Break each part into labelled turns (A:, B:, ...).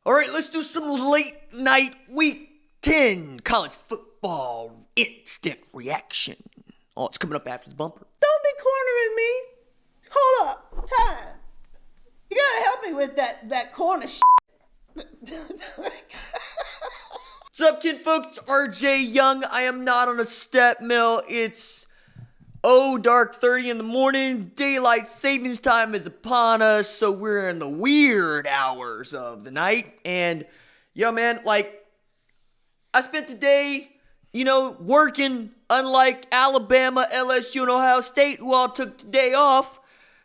A: All right, let's do some late night week 10 college football instant reaction. Oh, it's coming up after the bumper.
B: Don't be cornering me. Hold up. Time. You gotta help me with that corner shit.
A: What's up, kid folks? RJ Young. I am not on a step mill. It's dark 30 in the morning. Daylight savings time is upon us, so we're in the weird hours of the night. And yo, man, I spent the day, working, unlike Alabama, LSU, and Ohio State, who all took today off,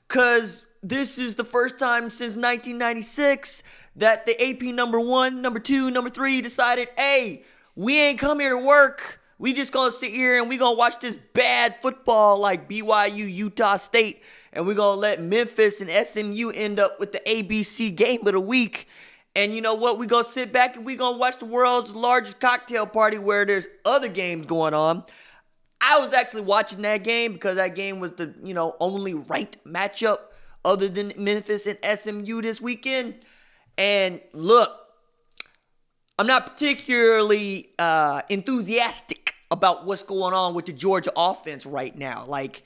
A: because this is the first time since 1996 that the AP number 1, number 2, number 3 decided, hey, we ain't come here to work. We just gonna sit here and we gonna watch this bad football like BYU, Utah State, and we gonna let Memphis and SMU end up with the ABC game of the week. And you know what? We gonna sit back and we gonna watch the world's largest cocktail party where there's other games going on. I was actually watching that game because that game was the, only ranked matchup other than Memphis and SMU this weekend. And look, I'm not particularly enthusiastic about what's going on with the Georgia offense right now. Like,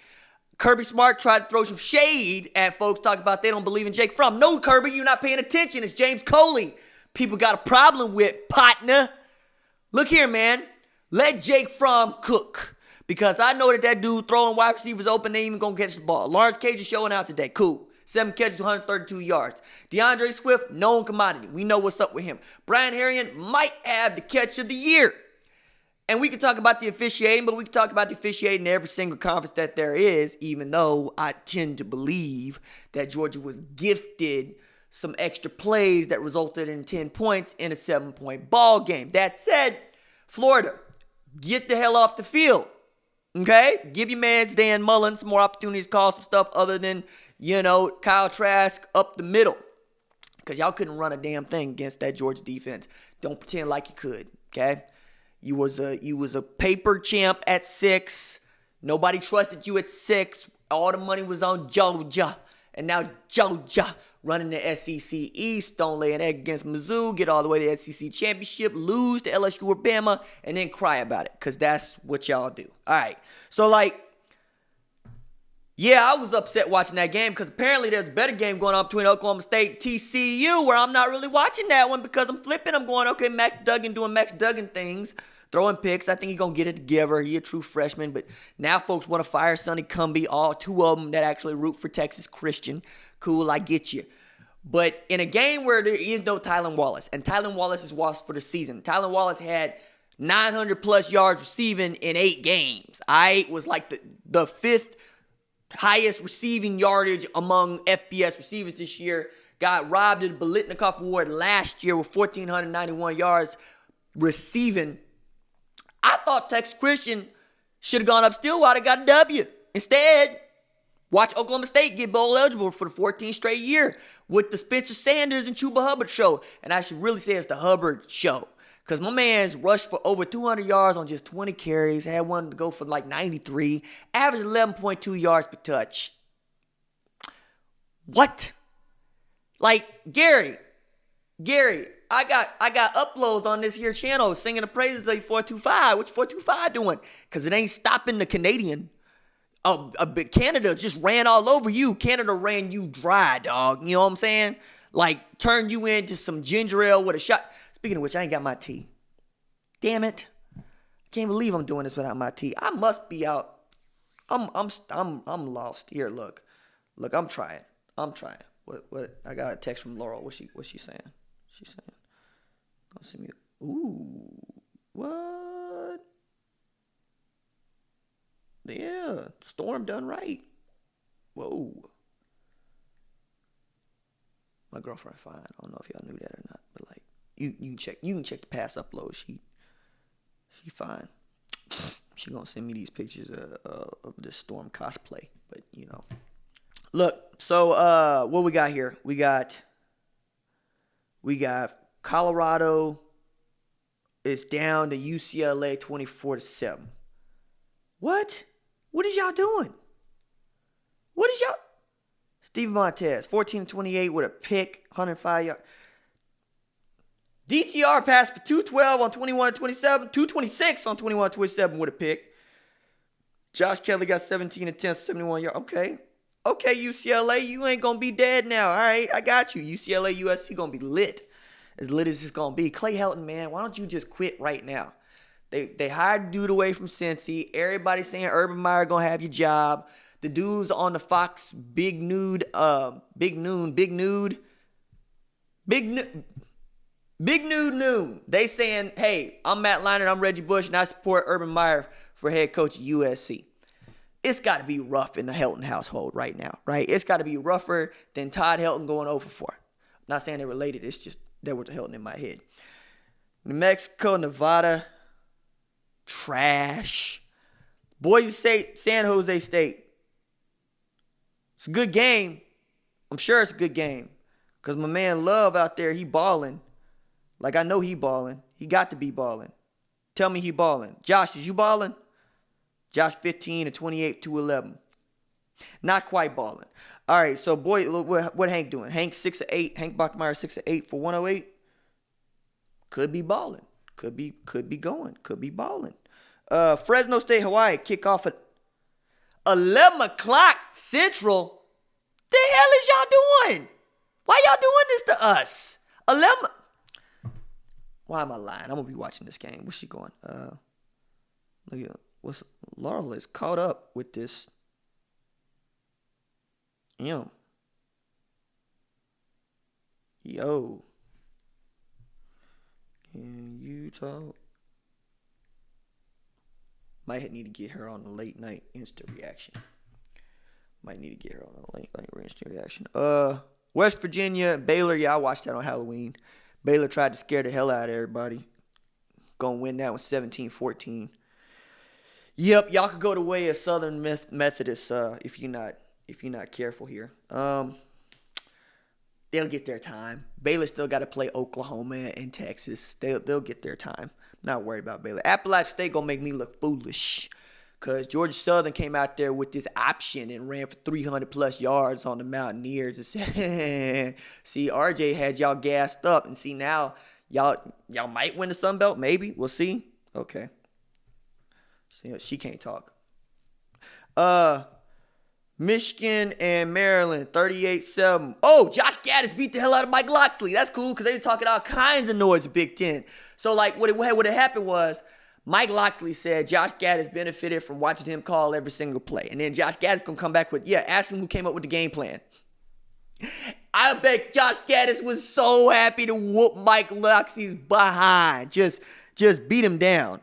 A: Kirby Smart tried to throw some shade at folks talking about they don't believe in Jake Fromm. No, Kirby, you're not paying attention. It's James Coley. People got a problem with, partner. Look here, man. Let Jake Fromm cook. Because I know that dude throwing wide receivers open, they ain't even going to catch the ball. Lawrence Cage is showing out today. Cool. 7 catches, 132 yards. DeAndre Swift, known commodity. We know what's up with him. Brian Herrien might have the catch of the year. And we can talk about the officiating, but we can talk about the officiating in every single conference that there is, even though I tend to believe that Georgia was gifted some extra plays that resulted in 10 points in a 7-point ball game. That said, Florida, get the hell off the field. Okay? Give your man Dan Mullen some more opportunities to call some stuff other than, Kyle Trask up the middle. Because y'all couldn't run a damn thing against that Georgia defense. Don't pretend like you could, okay? You was a paper champ at 6. Nobody trusted you at 6. All the money was on Georgia. And now Georgia running the SEC East. Don't lay an egg against Mizzou. Get all the way to the SEC Championship. Lose to LSU or Bama. And then cry about it. Because that's what y'all do. All right. So, yeah, I was upset watching that game because apparently there's a better game going on between Oklahoma State and TCU where I'm not really watching that one because I'm flipping. I'm going, okay, Max Duggan doing Max Duggan things, throwing picks. I think he's going to get it together. He's a true freshman, but now folks want to fire Sonny Cumbie, all 2 of them that actually root for Texas Christian. Cool, I get you. But in a game where there is no Tylan Wallace, and Tylan Wallace is lost for the season. Tylan Wallace had 900-plus yards receiving in 8 games. Was like the 5th highest receiving yardage among FBS receivers this year. Got robbed of the Biletnikoff Award last year with 1,491 yards receiving. I thought Texas Christian should have gone up Stillwater, got a W. Instead, watch Oklahoma State get bowl eligible for the 14th straight year with the Spencer Sanders and Chuba Hubbard show. And I should really say it's the Hubbard show. Because my man's rushed for over 200 yards on just 20 carries. Had one to go for 93. Average 11.2 yards per touch. What? Gary, I got uploads on this here channel singing the praises of 425. What's 425 doing? Because it ain't stopping the Canadian. Canada just ran all over you. Canada ran you dry, dog. You know what I'm saying? Turned you into some ginger ale with a shot. Speaking of which, I ain't got my tea. Damn it. I can't believe I'm doing this without my tea. I must be out. I'm lost. Here, look. Look, I'm trying. What I got a text from Laurel. What's she saying? She's saying, don't send me. Ooh. What? Yeah. Storm done right. Whoa. My girlfriend fine. I don't know if y'all knew that or not, but you can check the past upload. She fine. She gonna send me these pictures of this Storm cosplay, but Look, so what we got here? We got Colorado is down to UCLA 24-7. What? What is y'all doing? Steve Montez, 14-28 with a pick, 105 yards. DTR passed for 212 on 21 and 27, 226 on 21 and 27 with a pick. Josh Kelly got 17 and 10, 71 yards. Okay, UCLA, you ain't going to be dead now. All right, I got you. UCLA, USC going to be lit. As lit as it's going to be. Clay Helton, man, why don't you just quit right now? They hired a dude away from Cincy. Everybody's saying Urban Meyer going to have your job. The dudes on the Fox Big Noon. They saying, hey, I'm Matt Leinart, I'm Reggie Bush, and I support Urban Meyer for head coach at USC. It's got to be rough in the Helton household right now, right? It's got to be rougher than Todd Helton going over 4. I'm not saying they're related. It's just there was a Helton in my head. New Mexico, Nevada, trash. Boise State, San Jose State. It's a good game. I'm sure it's a good game. Because my man Love out there, he balling. Like, I know he balling. He got to be balling. Tell me he balling. Josh, is you balling? Josh 15 and 28 to 11. Not quite balling. All right, so boy, what Hank doing? Hank 6 of 8. Hank Bachmeier 6 of 8 for 108. Could be balling. Could be going. Could be balling. Fresno State, Hawaii, kickoff at 11 o'clock Central. The hell is y'all doing? Why y'all doing this to us? 11. Why am I lying? I'm gonna be watching this game. Where's she going? Look at Laurel is caught up with this. Yo. Can you talk? Might need to get her on the late night instant reaction. West Virginia, Baylor. Yeah, I watched that on Halloween. Baylor tried to scare the hell out of everybody. Gonna win that one 17-14. Yep, y'all could go the way of Southern Methodist if you're not careful here. They'll get their time. Baylor still got to play Oklahoma and Texas. They'll get their time. Not worried about Baylor. Appalachian State gonna make me look foolish. Because Georgia Southern came out there with this option and ran for 300-plus yards on the Mountaineers. And said, see, RJ had y'all gassed up. And see, now y'all might win the Sun Belt. Maybe. We'll see. Okay. She can't talk. Michigan and Maryland, 38-7. Oh, Josh Gaddis beat the hell out of Mike Locksley. That's cool because they were talking all kinds of noise at Big Ten. So, like, what had happened was Mike Locksley said Josh Gaddis benefited from watching him call every single play. And then Josh Gaddis going to come back with, ask him who came up with the game plan. I bet Josh Gaddis was so happy to whoop Mike Locksley's behind. Just beat him down.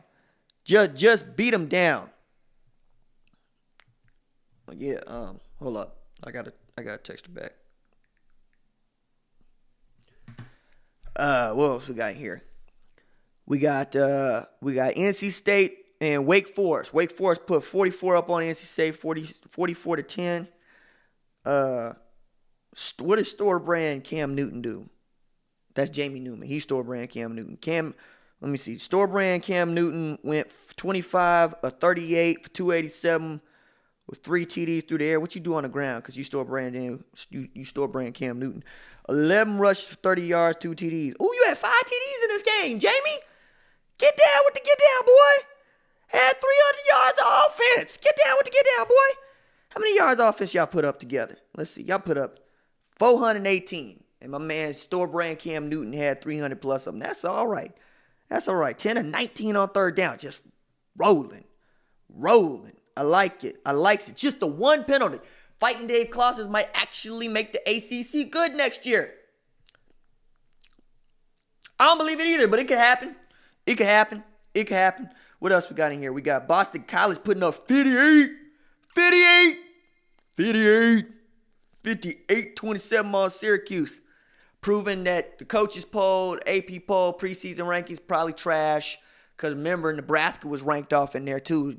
A: Just beat him down. Yeah, hold up. I gotta text her back. What else we got here? We got NC State and Wake Forest. Wake Forest put 44 up on NC State, 44 to 10. What does store brand Cam Newton do? That's Jamie Newman. He's store brand Cam Newton. Let me see. Store brand Cam Newton went 25 of 38 for 287 with 3 TDs through the air. What you do on the ground? Because you store brand Cam Newton. 11 rushes for 30 yards, 2 TDs. Oh, you had 5 TDs in this game, Jamie. Get down with the get down, boy. Had 300 yards of offense. Get down with the get down, boy. How many yards of offense y'all put up together? Let's see. Y'all put up 418. And my man, store brand Cam Newton, had 300 plus of them. That's all right. 10 and 19 on third down. Just rolling. I like it. Just the one penalty. Fighting Dave Clauses might actually make the ACC good next year. I don't believe it either, but it could happen. It could happen. What else we got in here? We got Boston College putting up 58-27 on Syracuse. Proving that the coaches poll, AP poll, preseason rankings probably trash. Because remember, Nebraska was ranked off in there too.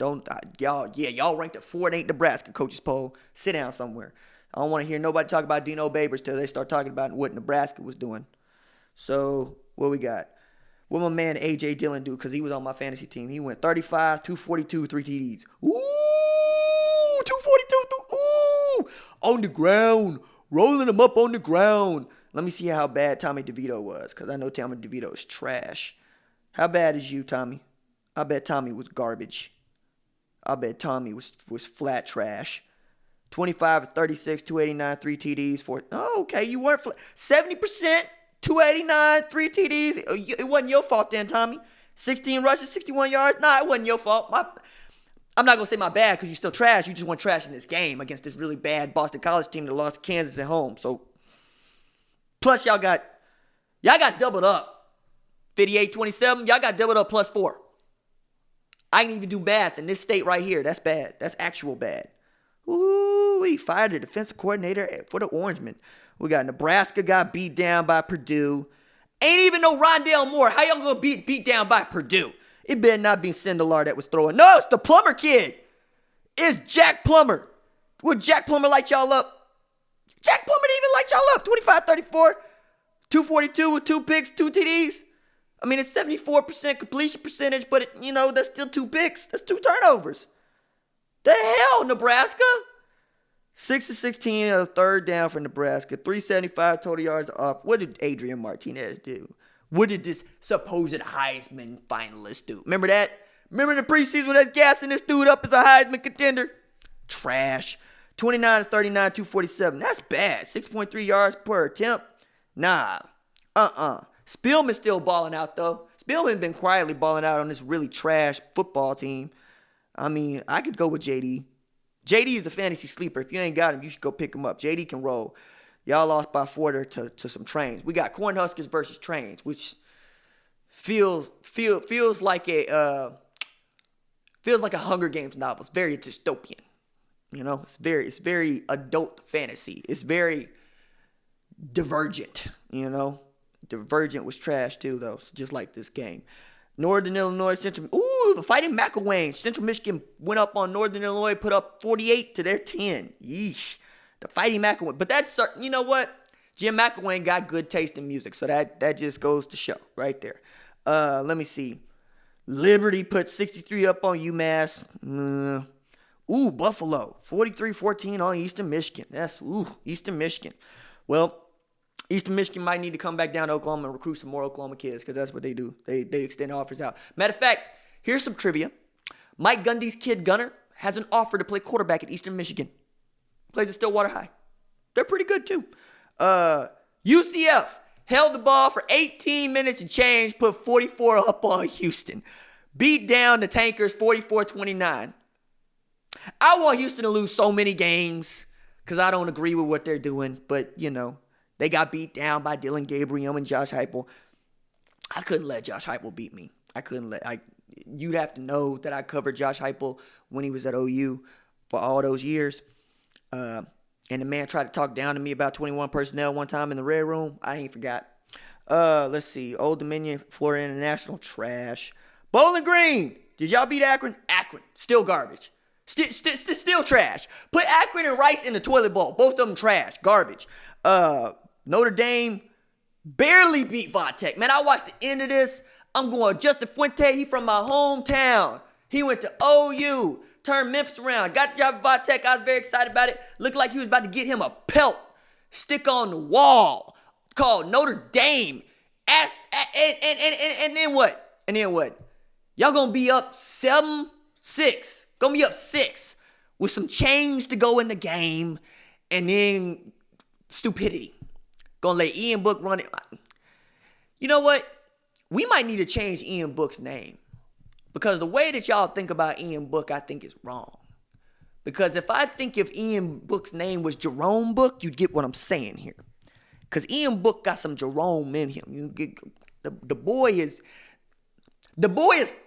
A: Y'all ranked at 4-8 Nebraska coaches poll. Sit down somewhere. I don't want to hear nobody talk about Dino Babers till they start talking about what Nebraska was doing. So, what we got? What my man A.J. Dillon do? Because he was on my fantasy team. He went 35, 242, 3 TDs. Ooh, 242, on the ground. Rolling them up on the ground. Let me see how bad Tommy DeVito was, because I know Tommy DeVito is trash. How bad is you, Tommy? I bet Tommy was garbage. I bet Tommy was flat trash. 25 of 36, 289, 3 TDs. Okay, you weren't flat. 70%, 289, 3 TDs. It wasn't your fault then, Tommy. 16 rushes, 61 yards. Nah, it wasn't your fault. I'm not going to say my bad because you're still trash. You just weren't trash in this game against this really bad Boston College team that lost to Kansas at home. So, plus y'all got doubled up. 58-27, y'all got doubled up +4. I ain't even do math in this state right here. That's bad. That's actual bad. Ooh, we fired the defensive coordinator for the Orangemen. We got Nebraska got beat down by Purdue. Ain't even no Rondale Moore. How y'all gonna beat down by Purdue? It better not be Sindelar that was throwing. No, it's the Plummer kid. It's Jack Plummer. Would Jack Plummer light y'all up? Jack Plummer didn't even light y'all up. 25-34, 242 with 2 picks, 2 TDs. I mean, it's 74% completion percentage, but that's still 2 picks. That's 2 turnovers. The hell, Nebraska? 6 of 16 of third down for Nebraska. 375 total yards off. What did Adrian Martinez do? What did this supposed Heisman finalist do? Remember that? Remember the preseason when that's gassing this dude up as a Heisman contender? Trash. 29 of 39, 247. That's bad. 6.3 yards per attempt. Nah. Spielman's still balling out, though. Spielman been quietly balling out on this really trash football team. I mean, I could go with JD. JD is a fantasy sleeper. If you ain't got him, you should go pick him up. JD can roll. Y'all lost by 4 to some trains. We got Cornhuskers versus trains, which feels like a Hunger Games novel. It's very dystopian. It's very adult fantasy. It's very divergent. Divergent was trash too, though. Just like this game. Northern Illinois, the Fighting McElwain. Central Michigan went up on Northern Illinois, put up 48 to their 10. Yeesh. The Fighting McElwain. But that's, you know what? Jim McElwain got good taste in music, so that just goes to show right there. Let me see. Liberty put 63 up on UMass. Buffalo. 43-14 on Eastern Michigan. Eastern Michigan. Well, Eastern Michigan might need to come back down to Oklahoma and recruit some more Oklahoma kids because that's what they do. They extend offers out. Matter of fact, here's some trivia. Mike Gundy's kid, Gunner, has an offer to play quarterback at Eastern Michigan. Plays at Stillwater High. They're pretty good, too. UCF held the ball for 18 minutes and change, put 44 up on Houston. Beat down the Tankers 44-29. I want Houston to lose so many games because I don't agree with what they're doing, but, they got beat down by Dylan Gabriel and Josh Heupel. I couldn't let Josh Heupel beat me. You'd have to know that I covered Josh Heupel when he was at OU for all those years. And the man tried to talk down to me about 21 personnel one time in the Red Room. I ain't forgot. Let's see. Old Dominion, Florida International, trash. Bowling Green. Did y'all beat Akron? Akron. Still garbage. Still trash. Put Akron and Rice in the toilet bowl. Both of them trash. Garbage. Notre Dame barely beat Vatech. Man, I watched the end of this. I'm going Justin Fuente. He from my hometown. He went to OU. Turned Memphis around. Got the job at Vatech. I was very excited about it. Looked like he was about to get him a pelt. Stick on the wall. Called Notre Dame. And then what? Y'all gonna be up 7-6. Gonna be up 6 with some change to go in the game. And then stupidity. Gonna let Ian Book run it. You know what? We might need to change Ian Book's name. Because the way that y'all think about Ian Book, I think is wrong. Because if Ian Book's name was Jerome Book, you'd get what I'm saying here. Because Ian Book got some Jerome in him. The boy is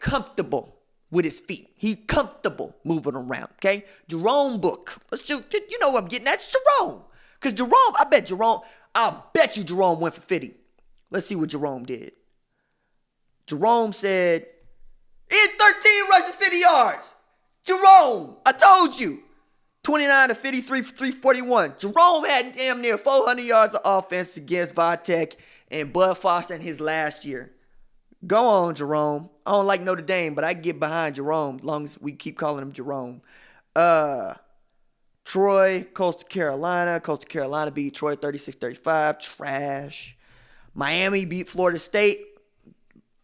A: comfortable with his feet. He's comfortable moving around, okay? Jerome Book. You know what I'm getting at. It's Jerome. Because Jerome, I'll bet you Jerome went for 50. Let's see what Jerome did. Jerome said, he had 13 rushes, 50 yards. Jerome, I told you. 29 to 53 for 341. Jerome had damn near 400 yards of offense against Vatech and Bud Foster in his last year. Go on, Jerome. I don't like Notre Dame, but I get behind Jerome as long as we keep calling him Jerome. Troy, Coastal Carolina. Coastal Carolina beat Troy 36-35. Trash. Miami beat Florida State.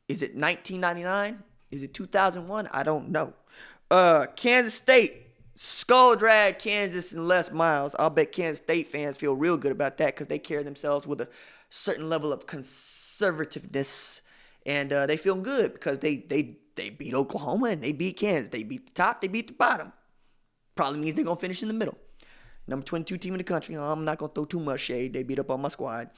A: Is it 1999? Is it 2001? I don't know. Kansas State. Skull drag Kansas in less miles. I'll bet Kansas State fans feel real good about that because they carry themselves with a certain level of conservativeness. And they feel good because they beat Oklahoma and they beat Kansas. They beat the top, they beat the bottom. Probably means they're going to finish in the middle. Number 22 team in the country. I'm not going to throw too much shade. They beat up on my squad.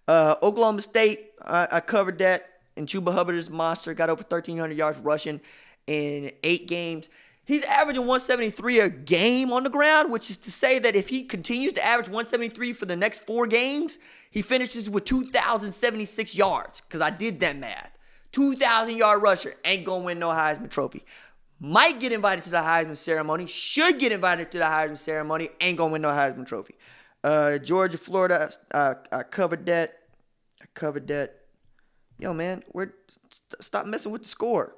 A: Oklahoma State, I covered that. And Chuba Hubbard is a monster. Got over 1,300 yards rushing in 8 games. He's averaging 173 a game on the ground, which is to say that if he continues to average 173 for the next 4 games, he finishes with 2,076 yards. Because I did that math. 2,000-yard rusher. Ain't going to win no Heisman Trophy. Might get invited to the Heisman ceremony. Should get invited to the Heisman ceremony. Ain't going to win no Heisman Trophy. Georgia, Florida, I covered that. Yo, man, stop messing with the score.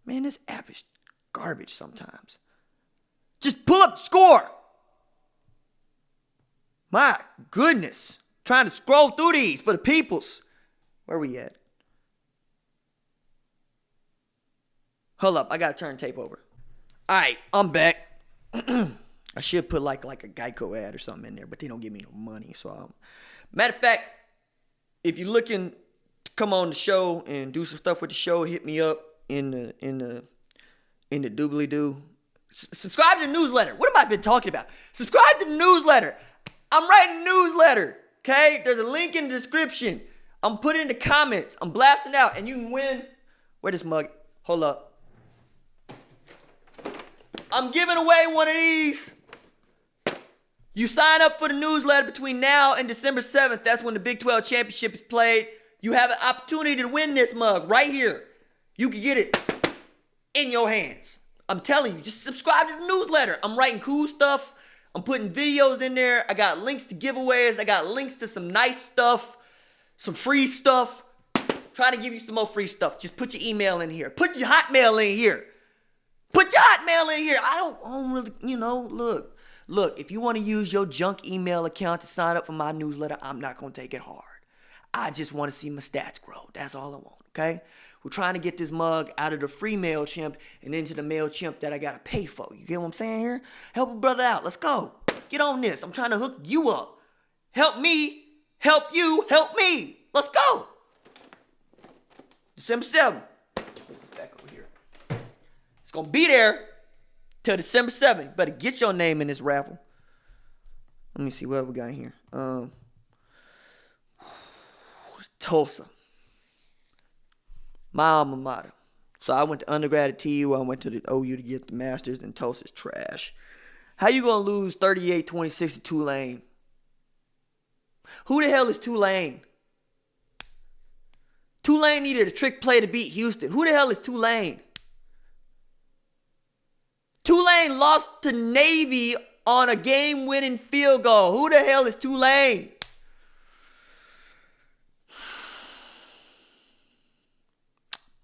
A: Man, this app is garbage sometimes. Just pull up the score. My goodness. Trying to scroll through these for the peoples. Where we at? Hold up, I gotta turn tape over. All right, I'm back. I should put like a Geico ad or something in there, but they don't give me no money. So, matter of fact, if you're looking to come on the show and do some stuff with the show, hit me up in the doobly-doo. Subscribe to the newsletter. What have I been talking about? Subscribe to the newsletter. I'm writing a newsletter, okay? There's a link in the description. I'm putting in the comments. I'm blasting out, and you can win. Where this mug? Hold up. I'm giving away one of these. You sign up for the newsletter between now and December 7th. That's when the Big 12 Championship is played. You have an opportunity to win this mug right here. You can get it in your hands. I'm telling you, just subscribe to the newsletter. I'm writing cool stuff. I'm putting videos in there. I got links to giveaways. I got links to some nice stuff, some free stuff. Trying to give you some more free stuff. Just put your email in here. Put your Hotmail in here. Put your Hotmail in here. I don't really, look, if you want to use your junk email account to sign up for my newsletter, I'm not going to take it hard. I just want to see my stats grow. That's all I want, okay? We're trying to get this mug out of the free MailChimp and into the MailChimp that I got to pay for. You get what I'm saying here? Help a brother out. Let's go. Get on this. I'm trying to hook you up. Help me. Help you. Help me. Let's go. December 7th. Put this back over here. It's going to be there till December 7th. Better get your name in this raffle. Let me see what we got here. Tulsa. My alma mater. So I went to undergrad at TU. I went to the OU to get the master's, and Tulsa's trash. How you going to lose 38-26 to Tulane? Who the hell is Tulane? Tulane needed a trick play to beat Houston. Who the hell is Tulane? Tulane lost to Navy on a game-winning field goal. Who the hell is Tulane?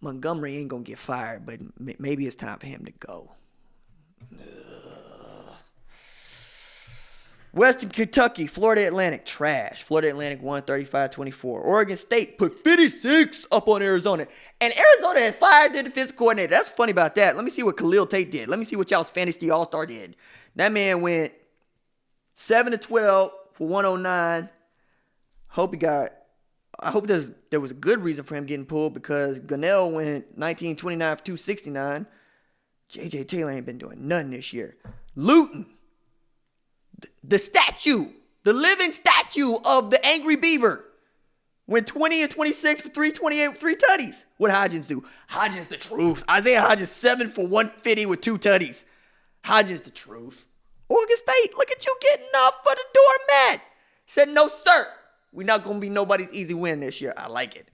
A: Montgomery ain't going to get fired, but maybe it's time for him to go. Western Kentucky, Florida Atlantic, trash. Florida Atlantic won 35-24. Oregon State put 56 up on Arizona. And Arizona had fired their defensive coordinator. That's funny about that. Let me see what Khalil Tate did. Let me see what y'all's fantasy all-star did. That man went 7-12 for 109. I hope there was a good reason for him getting pulled, because Gunnell went 19-29 for 269. J.J. Taylor ain't been doing nothing this year. Luton. The statue, the living statue of the Angry Beaver, went 20-26 for 328 with 3 tutties. What'd Hodgins do? Hodgins the truth. Isaiah Hodgins 7 for 150 with 2 tutties. Hodgins the truth. Oregon State, look at you getting off for the doormat. Said, no, sir. We're not going to be nobody's easy win this year. I like it.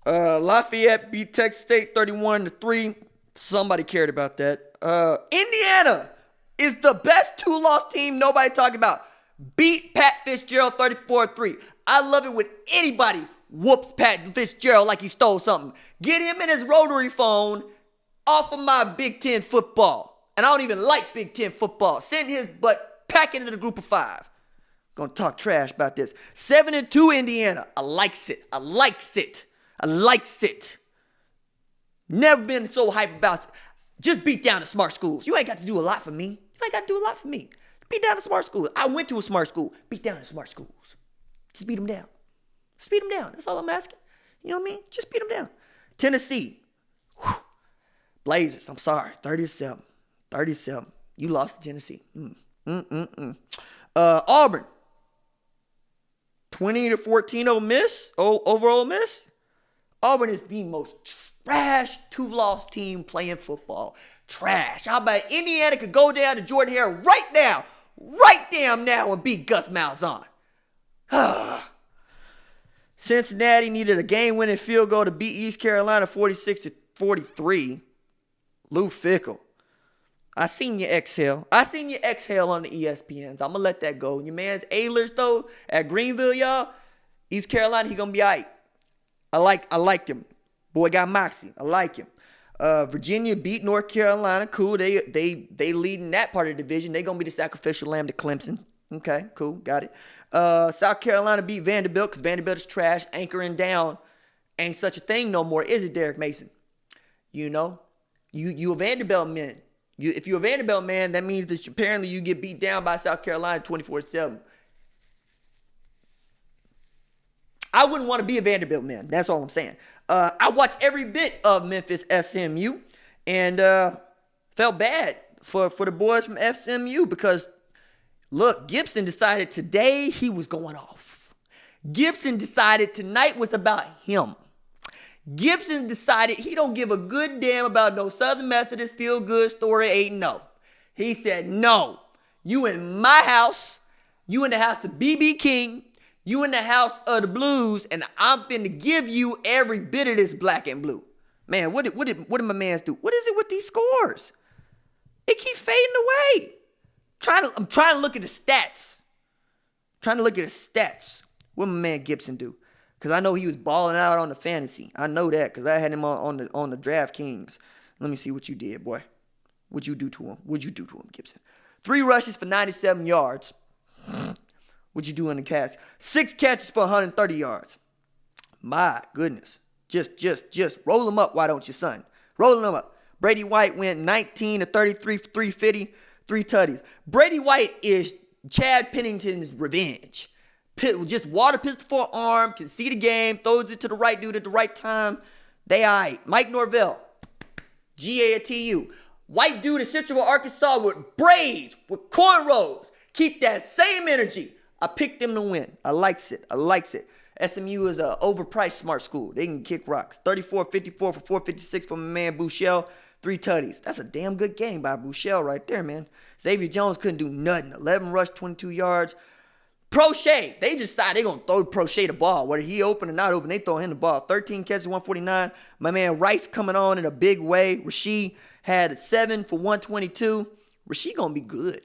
A: Lafayette beat Texas State 31-3. Somebody cared about that. Indiana is the best 2-loss team nobody talking about. Beat Pat Fitzgerald 34-3. I love it when anybody whoops Pat Fitzgerald like he stole something. Get him in his rotary phone off of my Big Ten football. And I don't even like Big Ten football. Send his butt back into the group of 5. Gonna talk trash about this. 7-2 Indiana. I likes it. I likes it. I likes it. Never been so hyped about it. Just beat down the smart schools. You ain't got to do a lot for me. You ain't got to do a lot for me. Beat down the smart schools. I went to a smart school. Beat down the smart schools. Just beat them down. Just beat them down. That's all I'm asking. You know what I mean? Just beat them down. Tennessee. Whew. Blazers. I'm sorry. 30-7. 37. You lost to Tennessee. Auburn. 20-14 Ole Miss. Over Ole Miss. Auburn is the most trash 2-loss team playing football. Trash. How about Indiana could go down to Jordan Hare right now. Right damn now and beat Gus Malzahn. Cincinnati needed a game-winning field goal to beat East Carolina 46-43. Lou Fickle. I seen you exhale. I seen you exhale on the ESPNs. I'm going to let that go. Your man's Ehlers, though, at Greenville, y'all. East Carolina, he going to be all right. I like him. Boy got moxie. I like him. Virginia beat North Carolina. Cool. They lead in that part of the division. They going to be the sacrificial lamb to Clemson. Okay, cool. Got it. South Carolina beat Vanderbilt because Vanderbilt is trash. Anchoring down. Ain't such a thing no more, is it, Derek Mason? You know? You a Vanderbilt man. If you're a Vanderbilt man, that means that apparently you get beat down by South Carolina 24-7. I wouldn't want to be a Vanderbilt man. That's all I'm saying. I watched every bit of Memphis SMU and felt bad for the boys from SMU because, look, Gibson decided today he was going off. Gibson decided tonight was about him. Gibson decided he don't give a good damn about no Southern Methodist feel-good story 8-0. He said, no, you in my house, you in the house of B.B. King, you in the house of the Blues, and I'm finna give you every bit of this black and blue. Man, what did my mans do? What is it with these scores? It keeps fading away. I'm trying to look at the stats. What my man Gibson do? Because I know he was balling out on the fantasy. I know that because I had him on the DraftKings. Let me see what you did, boy. What'd you do to him, Gibson? 3 rushes for 97 yards. What'd you do in the catch? 6 catches for 130 yards. My goodness. Just roll them up, why don't you, son? Roll them up. Brady White went 19 to 33 for 350, 3 tutties. Brady White is Chad Pennington's revenge. Just water pistol for an arm, can see the game, throws it to the right dude at the right time. They all right. Mike Norvell, GA at TU. White dude at Central Arkansas with braids, with cornrows. Keep that same energy. I picked them to win. I likes it. SMU is an overpriced smart school. They can kick rocks. 34-54 for 456 from my man Bouchel. 3 tutties. That's a damn good game by Bouchel right there, man. Xavier Jones couldn't do nothing. 11 rush, 22 yards. Prochet, they just decided they're going to throw Prochet the ball. Whether he open or not open, they throw him the ball. 13 catches, 149. My man Rice coming on in a big way. Rasheed had 7 for 122. Rasheed going to be good.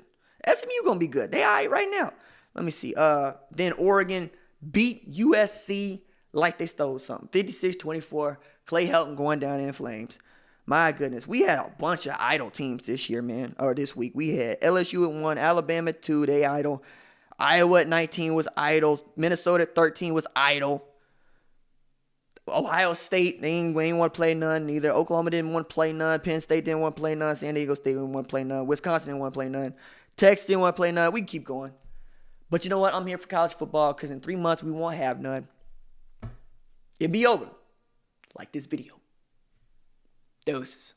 A: SMU going to be good. They all right right now. Let me see. Then Oregon beat USC like they stole something. 56-24. Clay Helton going down in flames. My goodness. We had a bunch of idle teams this year, man. Or this week. We had LSU at 1, Alabama at 2. They idle. Iowa at 19 was idle. Minnesota at 13 was idle. Ohio State, they ain't want to play none neither. Oklahoma didn't want to play none. Penn State didn't want to play none. San Diego State didn't want to play none. Wisconsin didn't want to play none. Texas didn't want to play none. We can keep going. But you know what? I'm here for college football because in 3 months we won't have none. It'll be over. Like this video. Doses.